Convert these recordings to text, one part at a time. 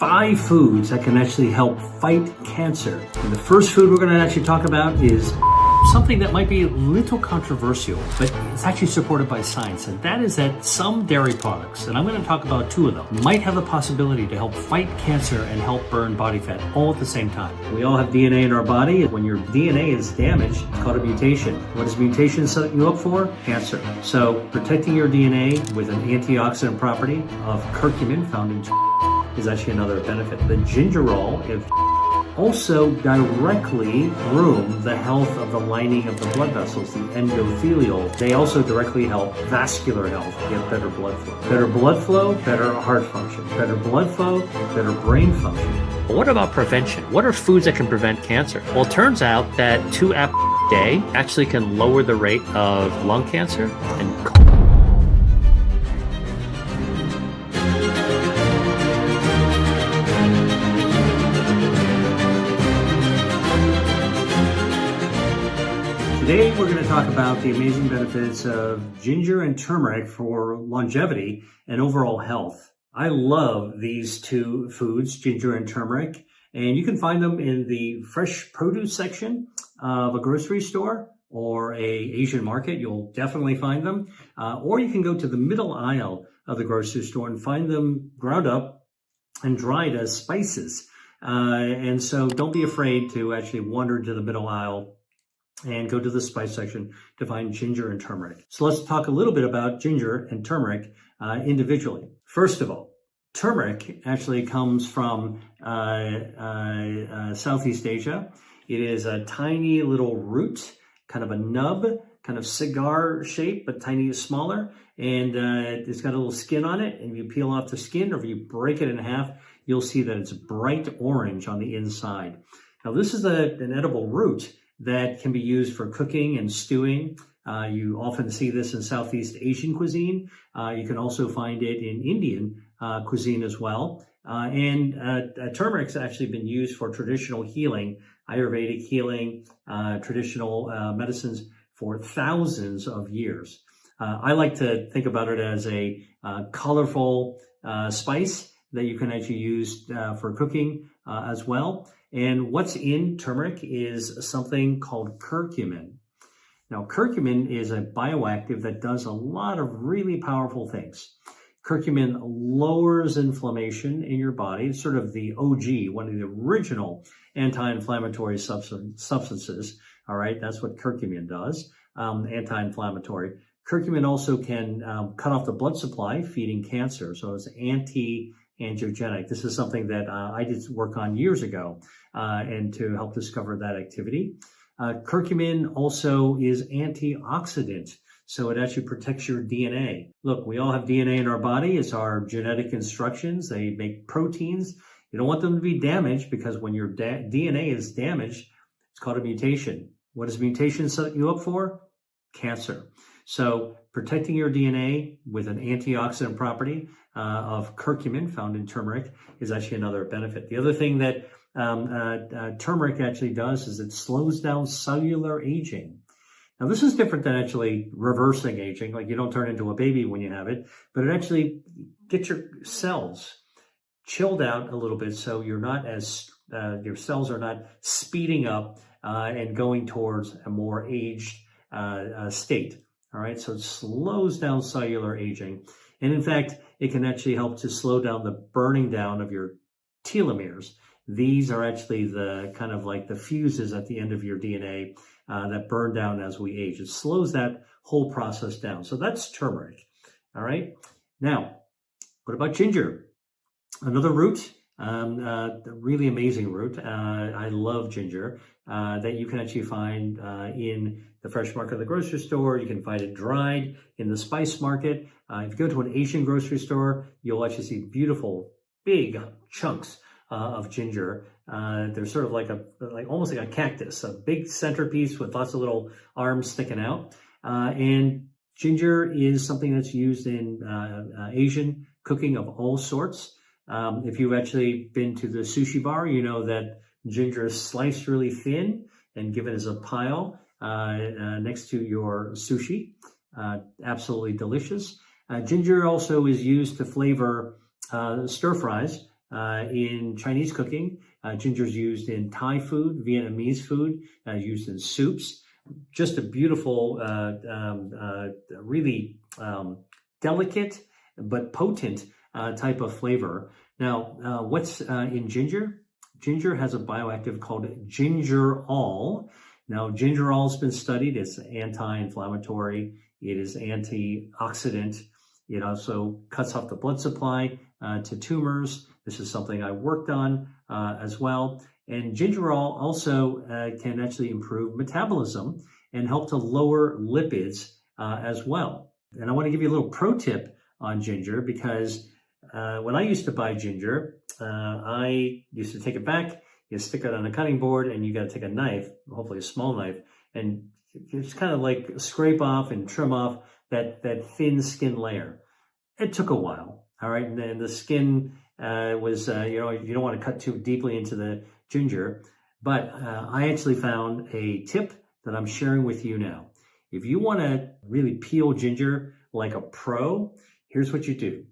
5 foods that can actually help fight cancer. And the first food we're going to actually talk about is something that might be a little controversial, but it's actually supported by science, and that is that some dairy products, and I'm going to talk about 2 of them, might have the possibility to help fight cancer and help burn body fat all at the same time. We all have DNA in our body. When your DNA is damaged, it's called a mutation. What does mutation set you up for? Cancer. So protecting your DNA with an antioxidant property of curcumin found in is actually another benefit. The gingerol also directly groom the health of the lining of the blood vessels, the endothelial. They also directly help vascular health, get better blood flow. Better blood flow, better heart function. Better blood flow, better brain function. What about prevention? What are foods that can prevent cancer? Well, it turns out that 2 apples a day actually can lower the rate of lung cancer and Today, we're going to talk about the amazing benefits of ginger and turmeric for longevity and overall health. I love these 2 foods, ginger and turmeric, and you can find them in the fresh produce section of a grocery store or a Asian market. You'll definitely find them. Or you can go to the middle aisle of the grocery store and find them ground up and dried as spices. And so don't be afraid to actually wander into the middle aisle and go to the spice section to find ginger and turmeric. So let's talk a little bit about ginger and turmeric individually. First of all, turmeric actually comes from Southeast Asia. It is a tiny little root, kind of a nub, kind of cigar shape, but tiny, smaller. And it's got a little skin on it. And if you peel off the skin or if you break it in half, you'll see that it's bright orange on the inside. Now, this is an edible root that can be used for cooking and stewing. You often see this in Southeast Asian cuisine. You can also find it in Indian cuisine as well. Turmeric's actually been used for traditional healing, Ayurvedic healing, traditional medicines for thousands of years. I like to think about it as a colorful spice that you can actually use for cooking as well. And what's in turmeric is something called curcumin. Now, curcumin is a bioactive that does a lot of really powerful things. Curcumin lowers inflammation in your body. It's sort of the OG, one of the original anti-inflammatory substances. All right, that's what curcumin does, anti-inflammatory. Curcumin also can cut off the blood supply, feeding cancer. So it's anti-angiogenic. This is something that I did work on years ago and to help discover that activity. Curcumin also is antioxidant, so it actually protects your DNA. Look, we all have DNA in our body. It's our genetic instructions. They make proteins. You don't want them to be damaged because when your DNA is damaged, it's called a mutation. What does mutation set you up for? Cancer. So protecting your DNA with an antioxidant property of curcumin found in turmeric is actually another benefit. The other thing that turmeric actually does is it slows down cellular aging. Now, this is different than actually reversing aging, like you don't turn into a baby when you have it, but it actually gets your cells chilled out a little bit so you're not as, your cells are not speeding up and going towards a more aged state. All right, so it slows down cellular aging. And in fact, it can actually help to slow down the burning down of your telomeres. These are actually the kind of like the fuses at the end of your DNA that burn down as we age. It slows that whole process down. So that's turmeric. All right. Now, what about ginger? Another root, a really amazing root. I love ginger that you can actually find in the fresh market of the grocery store. You can find it dried in the spice market. If you go to an Asian grocery store, you'll actually see beautiful, big chunks of ginger. They're sort of like almost like a cactus, a big centerpiece with lots of little arms sticking out. And ginger is something that's used in Asian cooking of all sorts. If you've actually been to the sushi bar, you know that ginger is sliced really thin and given as a pile next to your sushi. Absolutely delicious. Ginger also is used to flavor stir fries. In Chinese cooking, ginger is used in Thai food, Vietnamese food, used in soups. Just a beautiful, really delicate but potent type of flavor. Now, what's in ginger? Ginger has a bioactive called gingerol. Now, gingerol has been studied. It's anti-inflammatory. It is antioxidant. It also cuts off the blood supply to tumors. This is something I worked on as well. And gingerol also can actually improve metabolism and help to lower lipids as well. And I want to give you a little pro tip on ginger, because when I used to buy ginger, I used to take it back, you stick it on a cutting board, and you got to take a knife, hopefully a small knife, and just kind of like scrape off and trim off that thin skin layer. It took a while, all right? And then the skin was, you don't want to cut too deeply into the ginger. But I actually found a tip that I'm sharing with you now. If you want to really peel ginger like a pro, here's what you do.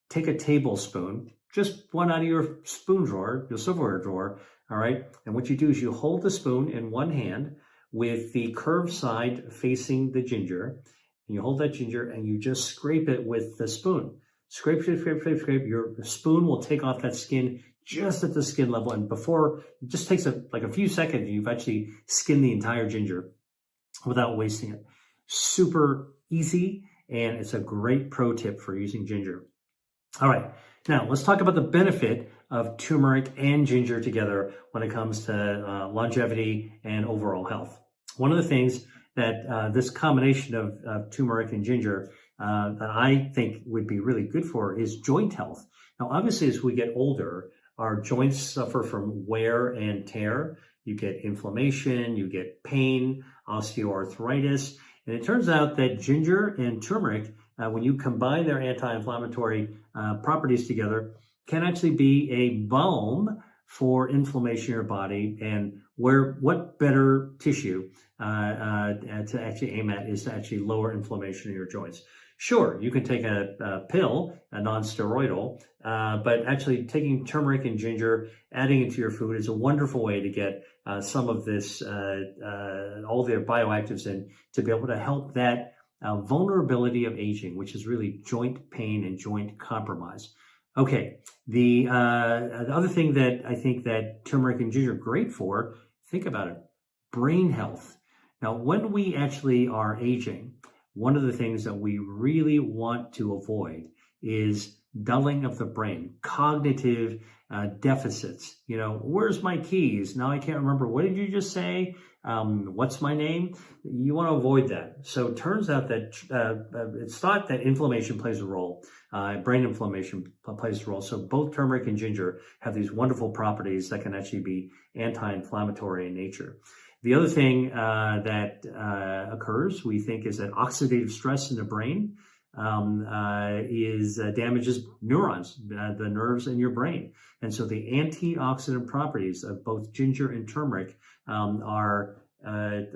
Take a tablespoon, just one out of your spoon drawer, your silverware drawer, all right? And what you do is you hold the spoon in one hand with the curved side facing the ginger, and you hold that ginger and you just scrape it with the spoon. Scrape, scrape, scrape, scrape, scrape. Your spoon will take off that skin just at the skin level, and before, it just takes like a few seconds, you've actually skinned the entire ginger without wasting it. Super easy, and it's a great pro tip for using ginger. All right, now let's talk about the benefit of turmeric and ginger together when it comes to longevity and overall health. One of the things that this combination of turmeric and ginger that I think would be really good for is joint health. Now, obviously, as we get older, our joints suffer from wear and tear. You get inflammation, you get pain, osteoarthritis. And it turns out that ginger and turmeric, when you combine their anti-inflammatory properties together, can actually be a balm for inflammation in your body. And what better tissue to actually aim at is to actually lower inflammation in your joints. Sure, you can take a pill, a non-steroidal, but actually taking turmeric and ginger, adding it to your food is a wonderful way to get some of this, all the bioactives in, to be able to help that vulnerability of aging, which is really joint pain and joint compromise. Okay, the other thing that I think that turmeric and ginger are great for, think about it, brain health. Now, when we actually are aging, one of the things that we really want to avoid is dulling of the brain, cognitive deficits. Where's my keys? Now I can't remember. What did you just say? What's my name? You want to avoid that. So it turns out that it's thought that inflammation plays a role. Brain inflammation plays a role. So both turmeric and ginger have these wonderful properties that can actually be anti-inflammatory in nature. The other thing that occurs, we think, is that oxidative stress in the brain damages neurons, the nerves in your brain. And so the antioxidant properties of both ginger and turmeric are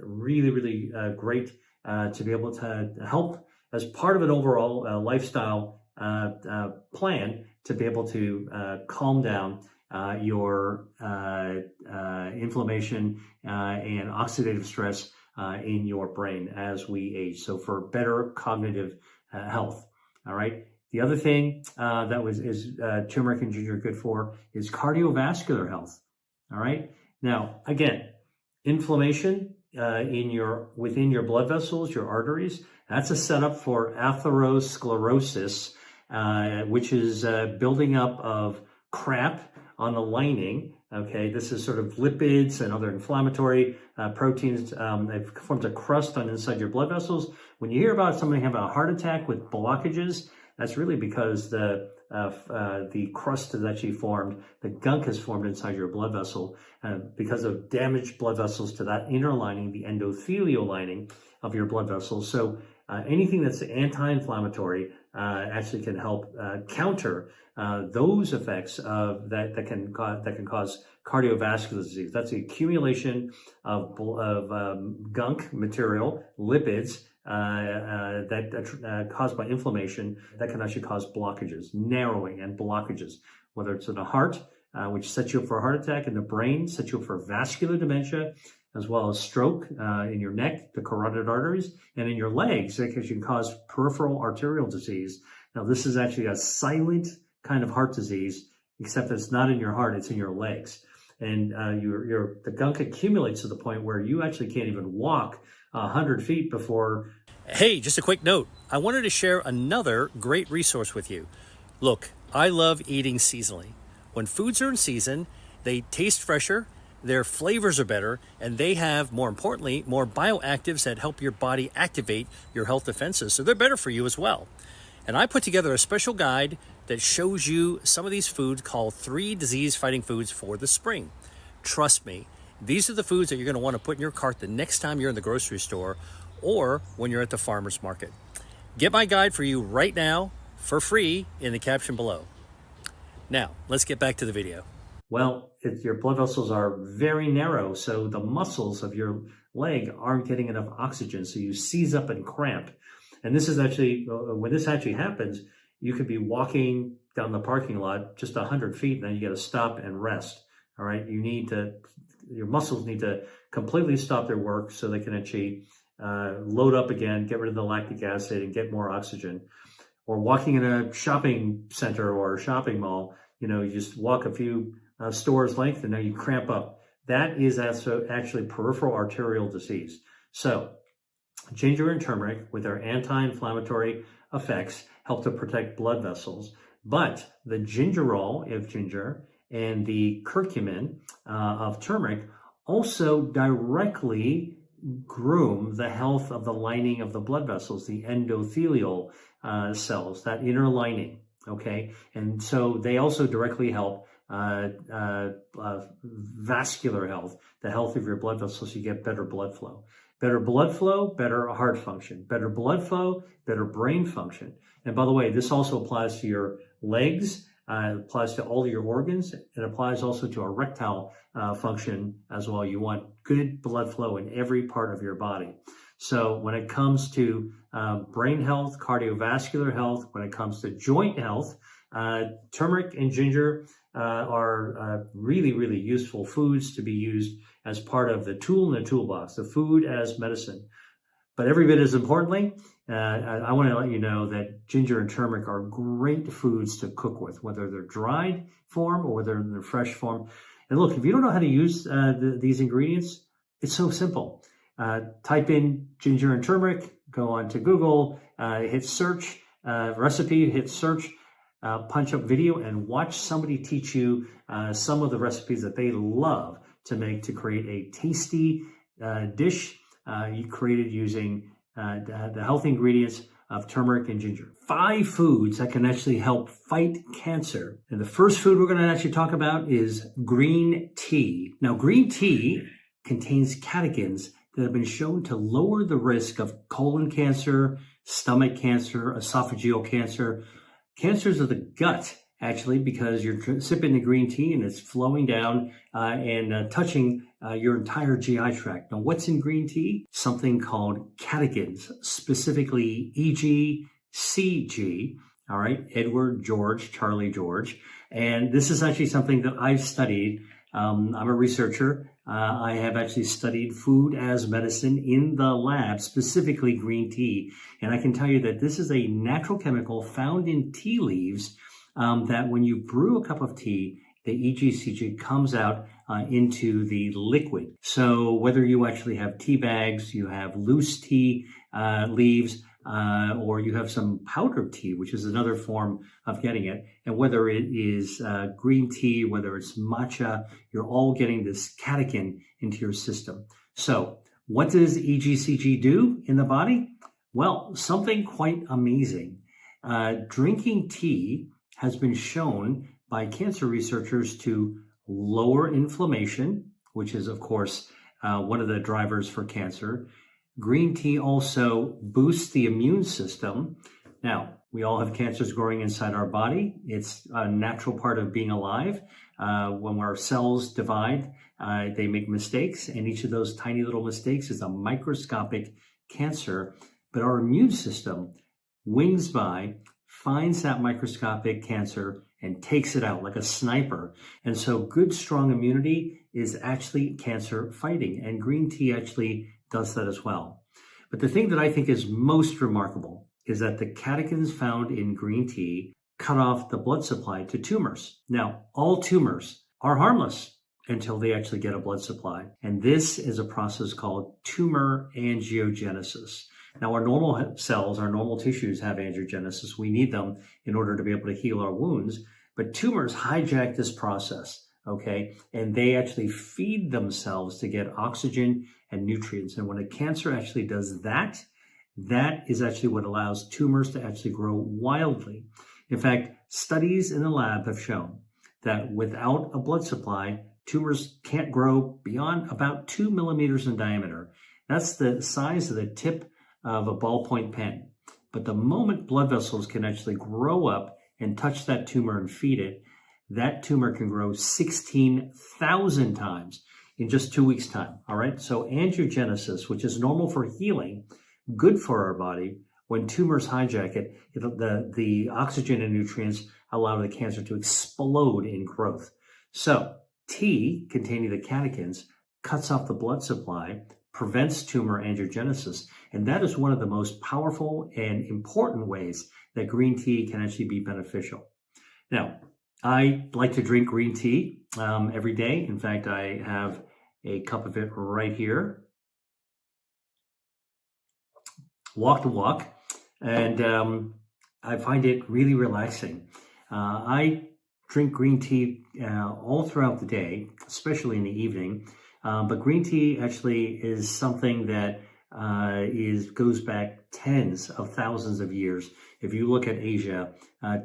really, really great to be able to help as part of an overall lifestyle plan to be able to calm down your inflammation and oxidative stress in your brain as we age. So for better cognitive health. All right. The other thing is turmeric and ginger good for is cardiovascular health. All right. Now, again, inflammation within your blood vessels, your arteries, that's a setup for atherosclerosis, which is building up of crap on the lining. Okay, this is sort of lipids and other inflammatory proteins. It forms a crust on inside your blood vessels. When you hear about somebody having a heart attack with blockages, that's really because the crust has actually formed, the gunk has formed inside your blood vessel because of damaged blood vessels to that inner lining, the endothelial lining of your blood vessels. So anything that's anti-inflammatory actually can help counter those effects of that can cause cardiovascular disease. That's the accumulation of gunk material, lipids that caused by inflammation that can actually cause blockages, narrowing and blockages. whether it's in the heart, which sets you up for a heart attack, in the brain, sets you up for vascular dementia, as well as stroke in your neck, the carotid arteries, and in your legs, it can cause peripheral arterial disease. Now, this is actually a silent kind of heart disease, except that it's not in your heart, it's in your legs. And the gunk accumulates to the point where you actually can't even walk 100 feet before. Hey, just a quick note. I wanted to share another great resource with you. Look, I love eating seasonally. When foods are in season, they taste fresher, their flavors are better, and they have, more importantly, more bioactives that help your body activate your health defenses. So they're better for you as well. And I put together a special guide that shows you some of these foods called 3 disease-fighting foods for the spring. Trust me, these are the foods that you're going to want to put in your cart the next time you're in the grocery store or when you're at the farmer's market. Get my guide for you right now for free in the caption below. Now, let's get back to the video. Well, your blood vessels are very narrow, so the muscles of your leg aren't getting enough oxygen, so you seize up and cramp. And this is actually, when this actually happens, you could be walking down the parking lot just 100 feet, and then you got to stop and rest. All right, your muscles need to completely stop their work so they can actually load up again, get rid of the lactic acid, and get more oxygen. Or walking in a shopping center or a shopping mall, you just walk a few stores length and now you cramp up. That is actually peripheral arterial disease. So ginger and turmeric, with their anti-inflammatory effects, help to protect blood vessels. But the gingerol of ginger and the curcumin of turmeric also directly groom the health of the lining of the blood vessels, the endothelial cells, that inner lining. Okay, and so they also directly help vascular health, the health of your blood vessels. You get better blood flow. Better blood flow, better heart function. Better blood flow, better brain function. And by the way, this also applies to your legs, it applies to all of your organs. It applies also to erectile function as well. You want good blood flow in every part of your body. So when it comes to brain health, cardiovascular health, when it comes to joint health, turmeric and ginger are really, really useful foods to be used as part of the tool in the toolbox, the food as medicine. But every bit as importantly, I want to let you know that ginger and turmeric are great foods to cook with, whether they're dried form or whether they're fresh form. And look, if you don't know how to use these ingredients, it's so simple. Type in ginger and turmeric, go on to Google, hit search, recipe, hit search, punch up video, and watch somebody teach you some of the recipes that they love to make to create a tasty dish you created using the healthy ingredients of turmeric and ginger. 5 foods that can actually help fight cancer. And the first food we're going to actually talk about is green tea. Now, green tea contains catechins that have been shown to lower the risk of colon cancer, stomach cancer, esophageal cancer, cancers of the gut, actually, because you're sipping the green tea and it's flowing down and touching your entire GI tract. Now, what's in green tea? Something called catechins, specifically EGCG, all right, Edward, George, Charlie, George. And this is actually something that I've studied. I'm a researcher. I have actually studied food as medicine in the lab, specifically green tea. And I can tell you that this is a natural chemical found in tea leaves that when you brew a cup of tea, the EGCG comes out into the liquid. So whether you actually have tea bags, you have loose tea leaves, or you have some powdered tea, which is another form of getting it. And whether it is green tea, whether it's matcha, you're all getting this catechin into your system. So what does EGCG do in the body? Well, something quite amazing. Drinking tea has been shown by cancer researchers to lower inflammation, which is, of course, one of the drivers for cancer. Green tea also boosts the immune system. Now, we all have cancers growing inside our body. It's a natural part of being alive. When our cells divide, they make mistakes, and each of those tiny little mistakes is a microscopic cancer. But our immune system wings by, finds that microscopic cancer, and takes it out like a sniper. And so good, strong immunity is actually cancer fighting, and green tea actually does that as well. But the thing that I think is most remarkable is that the catechins found in green tea cut off the blood supply to tumors. Now, all tumors are harmless until they actually get a blood supply. And this is a process called tumor angiogenesis. Now, our normal cells, our normal tissues have angiogenesis. We need them in order to be able to heal our wounds. But tumors hijack this process, okay? And they actually feed themselves to get oxygen and nutrients. And when a cancer actually does that, that is actually what allows tumors to actually grow wildly. In fact, studies in the lab have shown that without a blood supply, tumors can't grow beyond about 2 millimeters in diameter. That's the size of the tip of a ballpoint pen. But the moment blood vessels can actually grow up and touch that tumor and feed it, that tumor can grow 16,000 times in just 2 weeks' time. All right. So angiogenesis, which is normal for healing, good for our body, when tumors hijack it, the oxygen and nutrients allow the cancer to explode in growth. So tea containing the catechins cuts off the blood supply, prevents tumor angiogenesis, and that is one of the most powerful and important ways that green tea can actually be beneficial. Now, I like to drink green tea every day. In fact, I have a cup of it right here. Walk to walk, and I find it really relaxing. I drink green tea all throughout the day, especially in the evening. But green tea actually is something that goes back tens of thousands of years. If you look at Asia,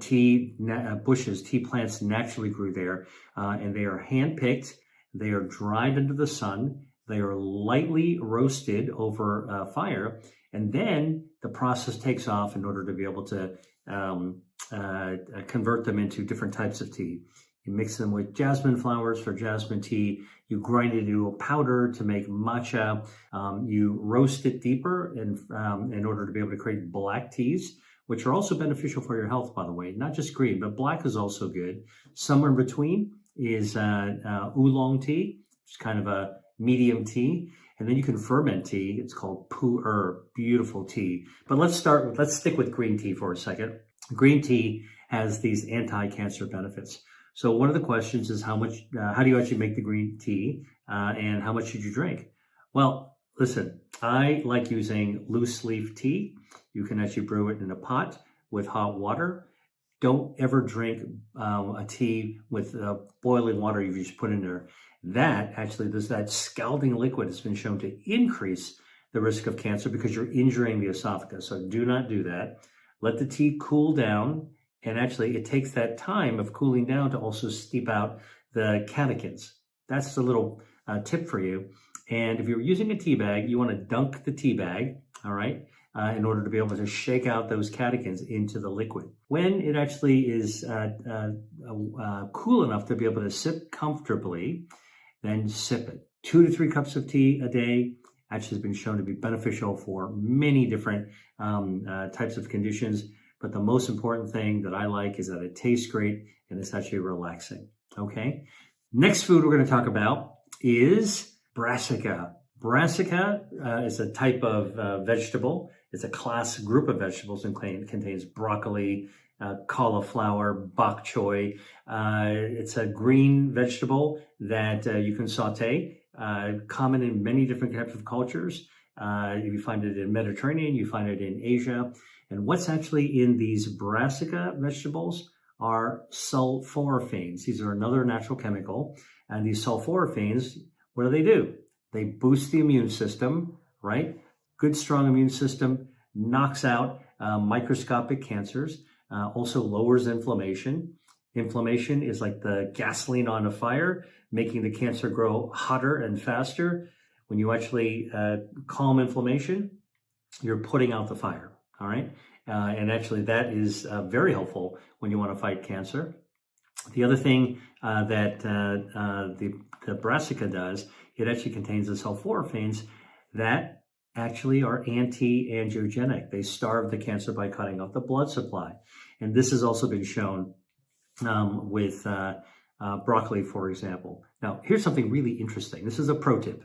tea bushes, tea plants naturally grew there, and they are handpicked. They are dried into the sun. They are lightly roasted over fire, and then the process takes off in order to be able to convert them into different types of tea. You mix them with jasmine flowers for jasmine tea. You grind it into a powder to make matcha. You roast it deeper in order to be able to create black teas, which are also beneficial for your health, by the way. Not just green, but black is also good. Somewhere in between is oolong tea, which is kind of a medium tea. And then you can ferment tea. It's called pu-erh, beautiful tea. But let's stick with green tea for a second. Green tea has these anti-cancer benefits. So one of the questions is how do you actually make the green tea, and how much should you drink? Well, listen, I like using loose leaf tea. You can actually brew it in a pot with hot water. Don't ever drink a tea with boiling water you just put in there. That scalding liquid has been shown to increase the risk of cancer because you're injuring the esophagus. So do not do that. Let the tea cool down. And actually, it takes that time of cooling down to also steep out the catechins. That's the little tip for you. And if you're using a tea bag, you want to dunk the tea bag, all right, in order to be able to shake out those catechins into the liquid. When it actually is cool enough to be able to sip comfortably, then sip it. 2 to 3 cups of tea a day actually has been shown to be beneficial for many different types of conditions. But the most important thing that I like is that it tastes great and it's actually relaxing, okay? Next food we're going to talk about is brassica. Brassica is a type of vegetable. It's a group of vegetables and contains broccoli, cauliflower, bok choy. It's a green vegetable that you can saute, common in many different types of cultures. You find it in Mediterranean, you find it in Asia. And what's actually in these brassica vegetables are sulforaphanes. These are another natural chemical. And these sulforaphanes, what do? They boost the immune system, right? Good, strong immune system, knocks out microscopic cancers, also lowers inflammation. Inflammation is like the gasoline on a fire, making the cancer grow hotter and faster. When you actually calm inflammation, you're putting out the fire. All right. And actually that is very helpful when you want to fight cancer. The other thing that the brassica does, it actually contains the sulforaphanes that actually are anti-angiogenic. They starve the cancer by cutting off the blood supply. And this has also been shown with broccoli, for example. Now, here's something really interesting. This is a pro tip.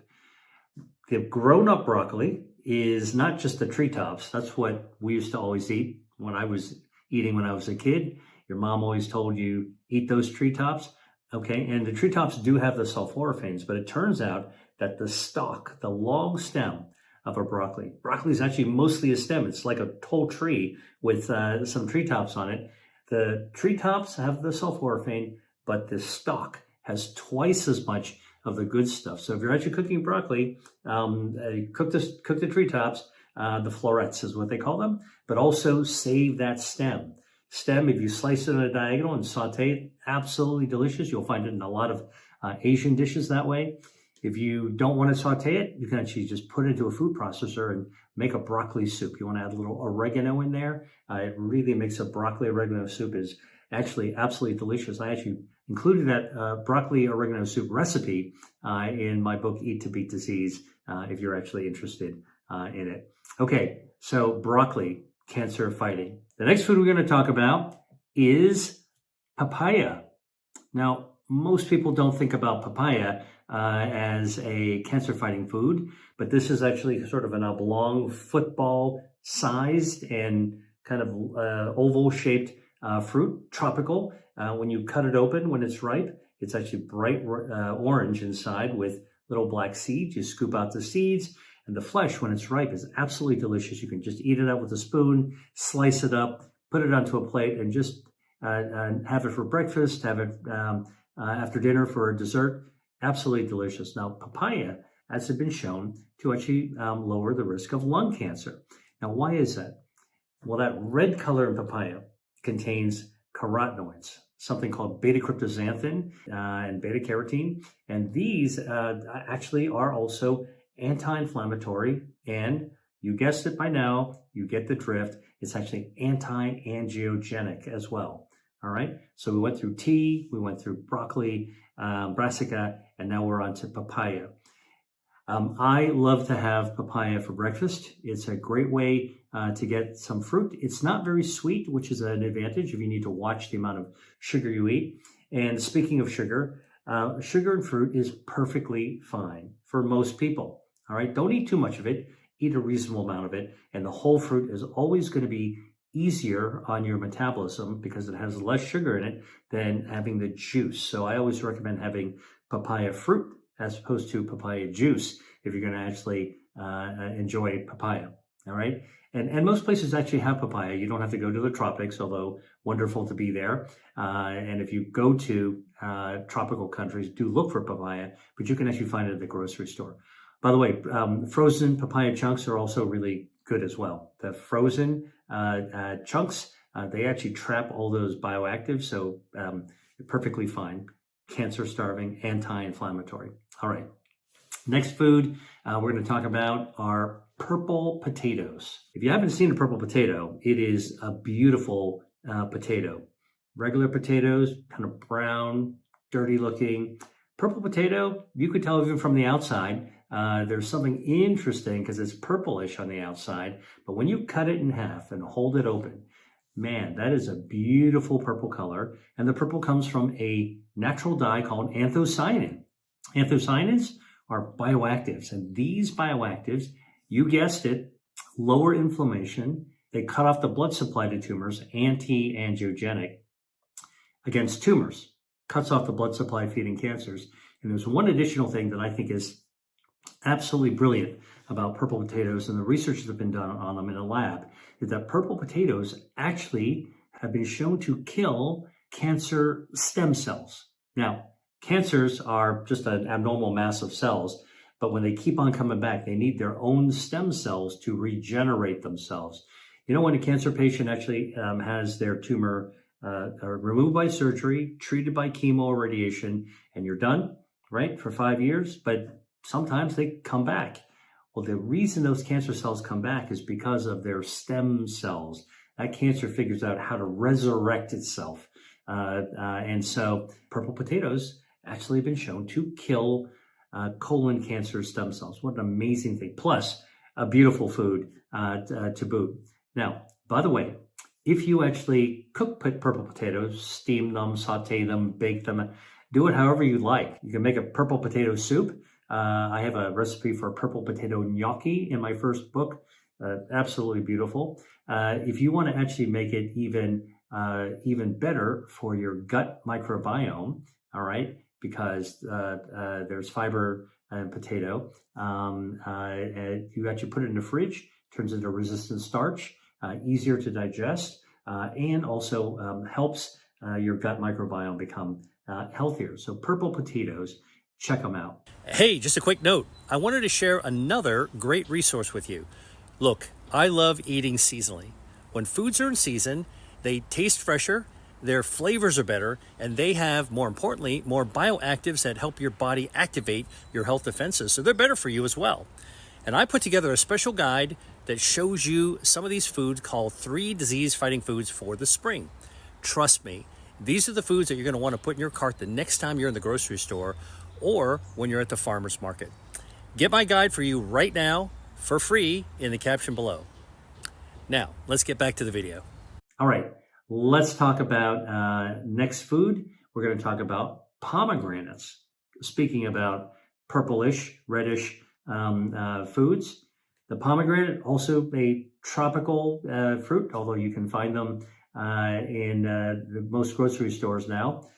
The grown-up broccoli is not just the treetops. That's what we used to always eat when I was a kid. Your mom always told you, eat those treetops. Okay, and the treetops do have the sulforaphanes, but it turns out that the stalk, the long stem of a broccoli is actually mostly a stem. It's like a whole tree with some treetops on it. The treetops have the sulforaphane, but the stalk has twice as much of the good stuff. So if you're actually cooking broccoli, cook the treetops, the florets is what they call them, but also save that stem. Stem, if you slice it on a diagonal and saute it, absolutely delicious. You'll find it in a lot of Asian dishes that way. If you don't want to saute it, you can actually just put it into a food processor and make a broccoli soup. You want to add a little oregano in there. It really makes a broccoli oregano soup is actually absolutely delicious. I actually included that broccoli oregano soup recipe in my book, Eat to Beat Disease, if you're actually interested in it. Okay, so broccoli, cancer fighting. The next food we're going to talk about is papaya. Now, most people don't think about papaya as a cancer-fighting food, but this is actually sort of an oblong, football-sized and kind of oval-shaped fruit, tropical. When you cut it open, when it's ripe, it's actually bright orange inside with little black seeds. You scoop out the seeds, and the flesh, when it's ripe, is absolutely delicious. You can just eat it out with a spoon, slice it up, put it onto a plate, and just have it for breakfast, have it after dinner for a dessert. Absolutely delicious. Now, papaya has been shown to actually lower the risk of lung cancer. Now, why is that? Well, that red color in papaya contains carotenoids, something called beta-cryptoxanthin and beta-carotene. And these actually are also anti-inflammatory, and you guessed it by now, you get the drift, it's actually anti-angiogenic as well. All right, so we went through tea, we went through broccoli, brassica, and now we're on to papaya. I love to have papaya for breakfast. It's a great way to get some fruit. It's not very sweet, which is an advantage if you need to watch the amount of sugar you eat. And speaking of sugar, sugar and fruit is perfectly fine for most people. All right, don't eat too much of it. Eat a reasonable amount of it. And the whole fruit is always going to be easier on your metabolism because it has less sugar in it than having the juice. So I always recommend having papaya fruit as opposed to papaya juice if you're going to actually enjoy papaya. All right. And most places actually have papaya. You don't have to go to the tropics, although wonderful to be there. And if you go to tropical countries, do look for papaya, but you can actually find it at the grocery store. By the way, frozen papaya chunks are also really good as well. The frozen chunks, they actually trap all those bioactives, so perfectly fine. Cancer starving, anti-inflammatory. All right. Next food we're going to talk about are purple potatoes. If you haven't seen a purple potato, it is a beautiful potato. Regular potatoes, kind of brown, dirty looking. Purple potato, you could tell even from the outside. There's something interesting because it's purplish on the outside, but when you cut it in half and hold it open, man, that is a beautiful purple color. And the purple comes from a natural dye called anthocyanin. Anthocyanins are bioactives, and these bioactives, you guessed it, lower inflammation. They cut off the blood supply to tumors, anti-angiogenic against tumors, cuts off the blood supply feeding cancers. And there's one additional thing that I think is absolutely brilliant about purple potatoes, and the research that has been done on them in a lab, is that purple potatoes actually have been shown to kill cancer stem cells. Now, cancers are just an abnormal mass of cells, but when they keep on coming back, they need their own stem cells to regenerate themselves. You know, when a cancer patient actually has their tumor removed by surgery, treated by chemo or radiation, and you're done, right, for 5 years, but sometimes they come back. Well, the reason those cancer cells come back is because of their stem cells. That cancer figures out how to resurrect itself. And so purple potatoes actually have been shown to kill colon cancer stem cells. What an amazing thing. Plus, a beautiful food to boot. Now, by the way, if you actually cook purple potatoes, steam them, saute them, bake them, do it however you like. You can make a purple potato soup. I have a recipe for purple potato gnocchi in my first book. Absolutely beautiful. If you want to actually make it even better for your gut microbiome, all right, because there's fiber in potato, you actually put it in the fridge, turns into resistant starch, easier to digest, and also helps your gut microbiome become healthier. So purple potatoes, check them out. Hey, just a quick note. I wanted to share another great resource with you. Look, I love eating seasonally. When foods are in season, they taste fresher, their flavors are better, and they have, more importantly, more bioactives that help your body activate your health defenses. So they're better for you as well. And I put together a special guide that shows you some of these foods called 3 disease-fighting foods for the spring. Trust me, these are the foods that you're going to want to put in your cart the next time you're in the grocery store or when you're at the farmer's market. Get my guide for you right now for free in the caption below. Now, let's get back to the video. All right, let's talk about next food. We're going to talk about pomegranates. Speaking about purplish, reddish foods, the pomegranate, also a tropical fruit, although you can find them in most grocery stores now.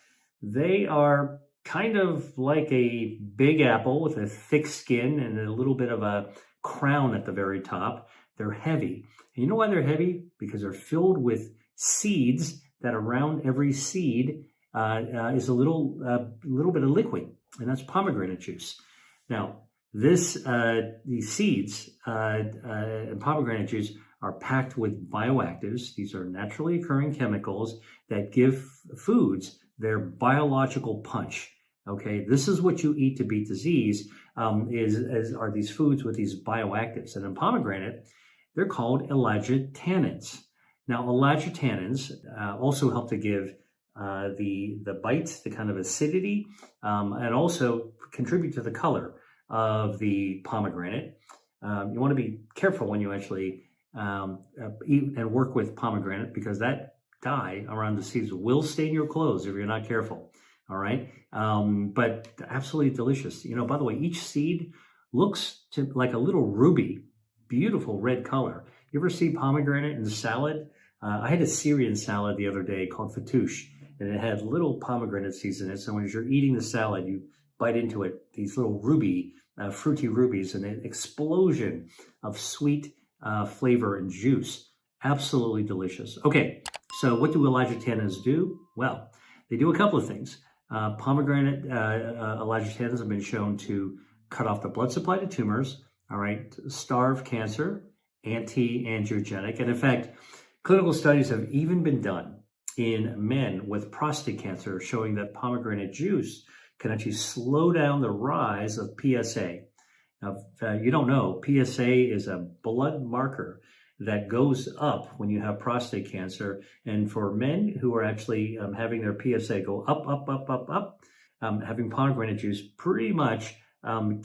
They are kind of like a big apple with a thick skin and a little bit of a crown at the very top. They're heavy. And you know why they're heavy? Because they're filled with seeds that around every seed is a little bit of liquid, and that's pomegranate juice. Now, these seeds and pomegranate juice are packed with bioactives. These are naturally occurring chemicals that give foods their biological punch. Okay, this is what you eat to beat disease. Are these foods with these bioactives? And in pomegranate, they're called elagitannins. Now, elagitannins also help to give the bite, the kind of acidity, and also contribute to the color of the pomegranate. You want to be careful when you actually eat and work with pomegranate, because that dye around the seeds will stain your clothes if you're not careful. All right, but absolutely delicious. You know, by the way, each seed looks like a little ruby, beautiful red color. You ever see pomegranate in salad? I had a Syrian salad the other day called fattoush, and it had little pomegranate seeds in it. So when you're eating the salad, you bite into it, these little fruity rubies, and an explosion of sweet flavor and juice. Absolutely delicious. Okay, so what do elagitannins do? Well, they do a couple of things. Pomegranate elagitannins have been shown to cut off the blood supply to tumors, all right, starve cancer, anti-angiogenic, and in fact, clinical studies have even been done in men with prostate cancer showing that pomegranate juice can actually slow down the rise of PSA. Now, if you don't know, PSA is a blood marker that goes up when you have prostate cancer. And for men who are actually having their PSA go up, having pomegranate juice pretty much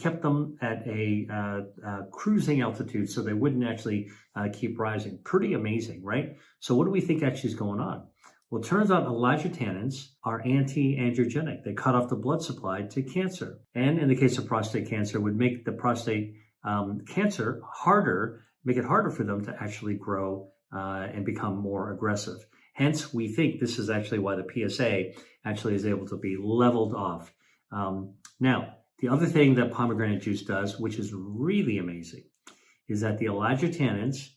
kept them at a cruising altitude so they wouldn't actually keep rising. Pretty amazing, right? So what do we think actually is going on? Well, it turns out elagitannins are anti-angiogenic. They cut off the blood supply to cancer. And in the case of prostate cancer, would make the prostate cancer harder, make it harder for them to actually grow and become more aggressive. Hence, we think this is actually why the PSA actually is able to be leveled off. Now, the other thing that pomegranate juice does, which is really amazing, is that the elagitannins,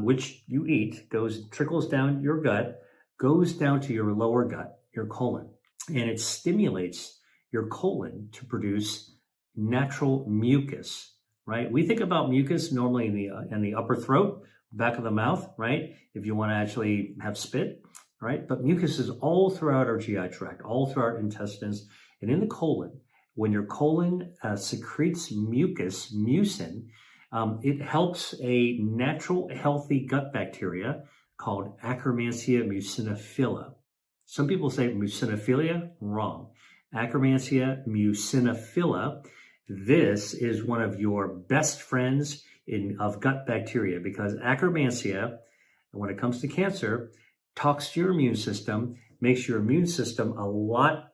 which you eat, trickles down your gut, goes down to your lower gut, your colon, and it stimulates your colon to produce natural mucus, right? We think about mucus normally in the upper throat, back of the mouth, right? If you want to actually have spit, right? But mucus is all throughout our GI tract, all throughout our intestines, and in the colon. When your colon secretes mucus, mucin, it helps a natural healthy gut bacteria called Akkermansia muciniphila. Some people say mucinophilia, wrong. Akkermansia muciniphila. This is one of your best friends of gut bacteria, because Akkermansia And when it comes to cancer, talks to your immune system, makes your immune system a lot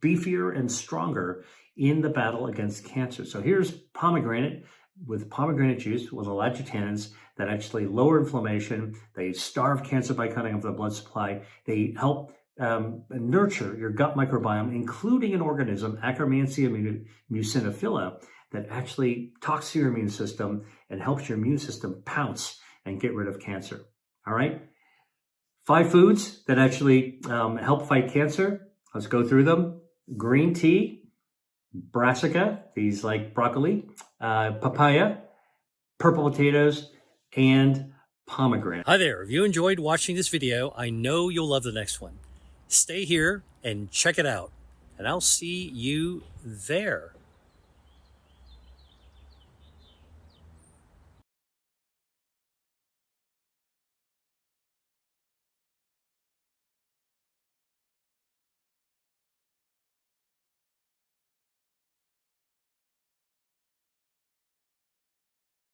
beefier and stronger in the battle against cancer. So here's pomegranate with pomegranate juice with a lot of tannins that actually lower inflammation. They starve cancer by cutting off the blood supply. They help nurture your gut microbiome, including an organism, Akkermansia muciniphila, that actually talks to your immune system and helps your immune system pounce and get rid of cancer. All right? 5 foods that actually help fight cancer. Let's go through them. Green tea, brassica, these like broccoli, papaya, purple potatoes, and pomegranate. Hi there. If you enjoyed watching this video, I know you'll love the next one. Stay here and check it out, and I'll see you there.